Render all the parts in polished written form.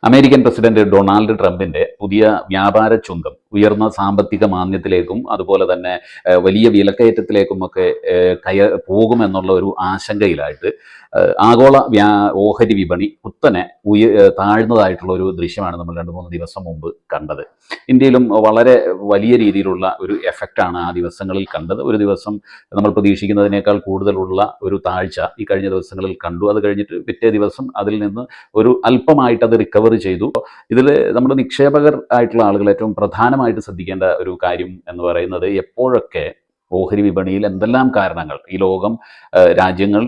American president Donald ട്രംപിന്റെ പുതിയ വ്യാപാര ചുങ്കം ഉയർന്ന സാമ്പത്തിക മാന്ദ്യത്തിലേക്കും അതുപോലെ തന്നെ വലിയ വിലക്കയറ്റത്തിലേക്കുമൊക്കെ പോകുമെന്നുള്ള ഒരു ആശങ്കയിലായിട്ട് ആഗോള ഓഹരി വിപണി കുത്തനെ താഴ്ന്നതായിട്ടുള്ള ഒരു ദൃശ്യമാണ് നമ്മൾ 2-3 ദിവസം മുമ്പ് കണ്ടത്. ഇന്ത്യയിലും വളരെ വലിയ രീതിയിലുള്ള ഒരു എഫക്റ്റാണ് ആ ദിവസങ്ങളിൽ കണ്ടത്. ഒരു ദിവസം നമ്മൾ പ്രതീക്ഷിക്കുന്നതിനേക്കാൾ കൂടുതലുള്ള ഒരു താഴ്ച ഈ കഴിഞ്ഞ ദിവസങ്ങളിൽ കണ്ടു. അത് കഴിഞ്ഞിട്ട് പിറ്റേ ദിവസം അതിൽ നിന്ന് ഒരു അല്പമായിട്ട് അത് റിക്കവർ ചെയ്തു. ഇതിൽ നമ്മുടെ നിക്ഷേപകർ ആയിട്ടുള്ള ആളുകൾ ഏറ്റവും പ്രധാനമായിട്ട് ശ്രദ്ധിക്കേണ്ട ഒരു കാര്യം എന്ന് പറയുന്നത്, എപ്പോഴൊക്കെ ഓഹരി വിപണിയിൽ എന്തെല്ലാം കാരണങ്ങൾ ഈ ലോകം രാജ്യങ്ങൾ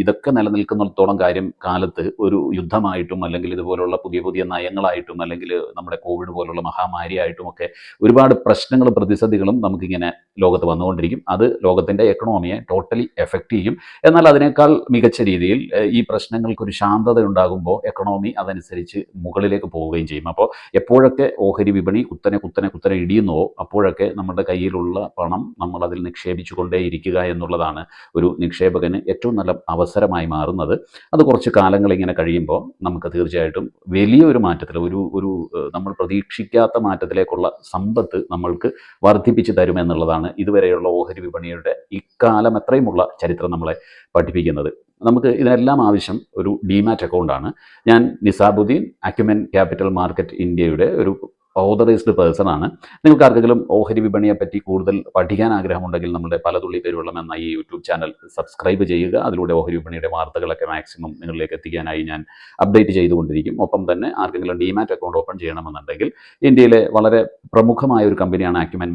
ഇതൊക്കെ നിലനിൽക്കുന്നിടത്തോളം കാലത്ത് ഒരു യുദ്ധമായിട്ടും അല്ലെങ്കിൽ ഇതുപോലുള്ള പുതിയ പുതിയ നയങ്ങളായിട്ടും അല്ലെങ്കിൽ നമ്മുടെ കോവിഡ് പോലുള്ള മഹാമാരിയായിട്ടും ഒക്കെ ഒരുപാട് പ്രശ്നങ്ങളും പ്രതിസന്ധികളും നമുക്കിങ്ങനെ ലോകത്ത് വന്നുകൊണ്ടിരിക്കും. അത് ലോകത്തിൻ്റെ എക്കണോമിയെ ടോട്ടലി എഫക്റ്റ് ചെയ്യും. എന്നാൽ അതിനേക്കാൾ മികച്ച രീതിയിൽ ഈ പ്രശ്നങ്ങൾക്കൊരു ശാന്തത ഉണ്ടാകുമ്പോൾ എക്കണോമി അതനുസരിച്ച് മുകളിലേക്ക് പോവുകയും ചെയ്യും. അപ്പോൾ എപ്പോഴൊക്കെ ഓഹരി വിപണി കുത്തനെ ഇടിയുന്നുവോ അപ്പോഴൊക്കെ നമ്മുടെ കയ്യിലുള്ള പണം നമ്മൾ അതിൽ നിക്ഷേപിച്ചു കൊണ്ടേയിരിക്കുക എന്നുള്ളതാണ് ഒരു നിക്ഷേപകന് ഏറ്റവും നല്ല അവസരമായി മാറുന്നത്. അത് കുറച്ച് കാലങ്ങൾ ഇങ്ങനെ കഴിയുമ്പോൾ നമുക്ക് തീർച്ചയായിട്ടും വലിയൊരു മാറ്റത്തിൽ ഒരു നമ്മൾ പ്രതീക്ഷിക്കാത്ത മാറ്റത്തിലേക്കുള്ള സമ്പത്ത് നമ്മൾക്ക് വർദ്ധിപ്പിച്ചു തരുമെന്നുള്ളതാണ് ഇതുവരെയുള്ള ഓഹരി വിപണിയുടെ ഇക്കാലം എത്രയുമുള്ള ചരിത്രം നമ്മളെ പഠിപ്പിക്കുന്നത്. നമുക്ക് ഇതിനെല്ലാം ആവശ്യം ഒരു ഡിമാറ്റ് അക്കൗണ്ടാണ്. ഞാൻ നിസാബുദ്ദീൻ, അക്യുമെൻ ക്യാപിറ്റൽ മാർക്കറ്റ് ഇന്ത്യയുടെ ഒരു ഓതറൈസ്ഡ് പേഴ്സൺ ആണ്. നിങ്ങൾക്ക് ആർക്കെങ്കിലും ഓഹരി വിപണിയെ പറ്റി കൂടുതൽ പഠിക്കാൻ ആഗ്രഹമുണ്ടെങ്കിൽ നമ്മുടെ പലതുള്ളി പെരുവെള്ളം എന്ന ഈ യൂട്യൂബ് ചാനൽ സബ്സ്ക്രൈബ് ചെയ്യുക. അതിലൂടെ ഓഹരി വിപണിയുടെ വാർത്തകളൊക്കെ മാക്സിമം നിങ്ങളിലേക്ക് എത്തിക്കാനായി ഞാൻ അപ്ഡേറ്റ് ചെയ്തുകൊണ്ടിരിക്കും. ഒപ്പം തന്നെ ആർക്കെങ്കിലും ഡിമാറ്റ് അക്കൗണ്ട് ഓപ്പൺ ചെയ്യണമെന്നുണ്ടെങ്കിൽ ഇന്ത്യയിലെ വളരെ പ്രമുഖമായ ഒരു കമ്പനിയാണ് അക്യുമെൻ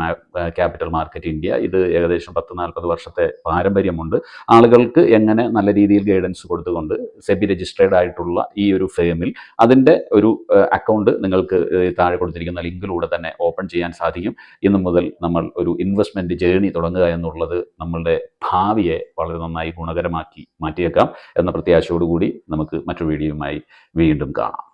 ക്യാപിറ്റൽ മാർക്കറ്റ് ഇന്ത്യ. ഇത് ഏകദേശം 10-40 വർഷത്തെ പാരമ്പര്യമുണ്ട്. ആളുകൾക്ക് എങ്ങനെ നല്ല രീതിയിൽ ഗൈഡൻസ് കൊടുത്തുകൊണ്ട് സെബി രജിസ്ട്രേഡ് ആയിട്ടുള്ള ഈ ഒരു ഫേമിൽ അതിൻ്റെ ഒരു അക്കൗണ്ട് നിങ്ങൾക്ക് താഴെ കൊടുത്തിരിക്കുന്ന ലിങ്കിലൂടെ തന്നെ ഓപ്പൺ ചെയ്യാൻ സാധിക്കും. ഇന്നു മുതൽ നമ്മൾ ഒരു ഇൻവെസ്റ്റ്മെൻറ്റ് ജേർണി തുടങ്ങുക എന്നുള്ളത് നമ്മളുടെ ഭാവിയെ വളരെ നന്നായി ഗുണകരമാക്കി മാറ്റിയേക്കാം എന്ന പ്രത്യാശയോടുകൂടി നമുക്ക് മറ്റൊരു വീഡിയോയുമായി വീണ്ടും കാണാം.